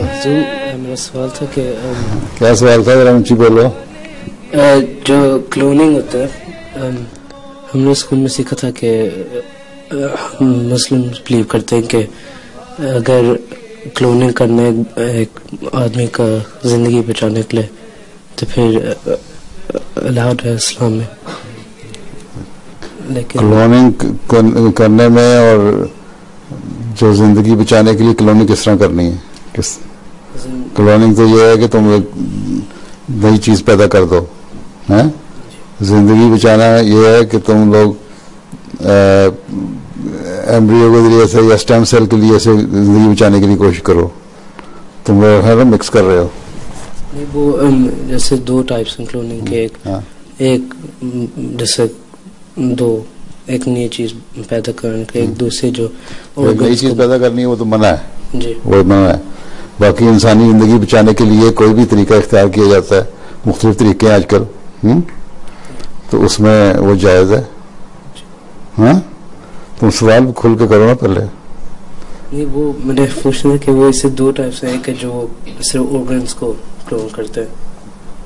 मेरा सवाल था कि क्या सवाल था, जरा ऊंची बोलो। जो क्लोनिंग होता है, हमने स्कूल में सीखा था कि मुस्लिम बिलीव करते हैं कि अगर क्लोनिंग करने एक आदमी का जिंदगी बचाने के लिए तो फिर अलाउड है इस्लाम में। लेकिन क्लोनिंग करने में और जो जिंदगी बचाने के लिए क्लोनिंग किस तरह करनी है? क्लोनिंग तो ये है कि तुम एक नई चीज पैदा कर दो, हैं? जिंदगी बचाना ये है कि तुम लोग एम्ब्रियो के जरिए से या स्टेम सेल के लिए से जिंदगी बचाने के लिए कोशिश करो। तुम लोग है ना मिक्स कर रहे हो। नहीं, वो जैसे दो टाइप्स हैं क्लोनिंग के। एक जैसे एक नई चीज पैदा करने के, एक दूसरे जो नई चीज पैदा करनी है वो तो मना है जी, वो मना है। बाकी इंसानी जिंदगी बचाने के लिए कोई भी तरीका इख्तियार किया जाता है, मुख्तलिफ तरीके हैं आजकल, तो उसमें वो जायज़ है। हाँ, तुम सवाल खुल के करो ना पहले। नहीं, वो मैंने पूछना कि वो इसे दो टाइप्स हैं। एक है जो सिर्फ ऑर्गन्स को क्लोन करते हैं,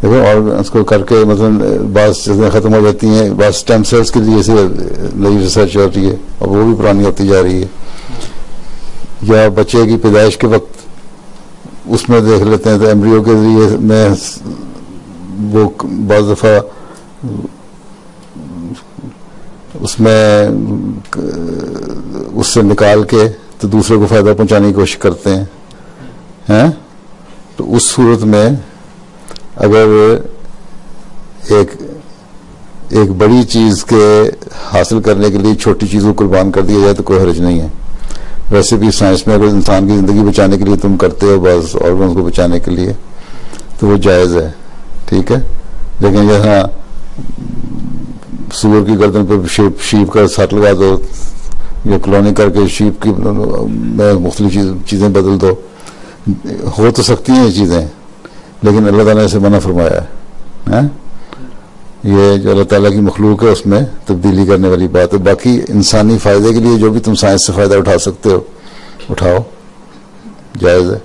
देखो ऑर्गन्स को करके मतलब बात चीजें खत्म हो जाती हैं, बात स्टेम सेल्स के लिए से नई रिसर्च हो रही है और वो भी पुरानी होती जा रही है। या बच्चे की पैदाइश के वक्त उसमें देख लेते हैं तो एम्ब्रियो के जरिए में वो बहुत दफा उसमें उससे निकाल के तो दूसरे को फायदा पहुंचाने की कोशिश करते हैं। तो उस सूरत में अगर एक बड़ी चीज के हासिल करने के लिए छोटी चीज को कुर्बान कर दिया जाए तो कोई हर्ज नहीं है। वैसे भी साइंस में अगर इंसान की जिंदगी बचाने के लिए तुम करते हो बस ऑर्गन्स को बचाने के लिए तो वो जायज है, ठीक है। लेकिन यहाँ सूअर की गर्दन पर शीप का सर लगा दो या क्लोनिंग करके शीप की में मुख्तलिफ चीजें बदल दो, हो तो सकती हैं ये चीजें, लेकिन अल्लाह ताला ने इसे मना फरमाया है। ये जो अल्लाह ताला की मखलूक है उसमें तब्दीली करने वाली बात है। बाकी इंसानी फायदे के लिए जो भी तुम साइंस से फायदा उठा सकते हो उठाओ, जायज है।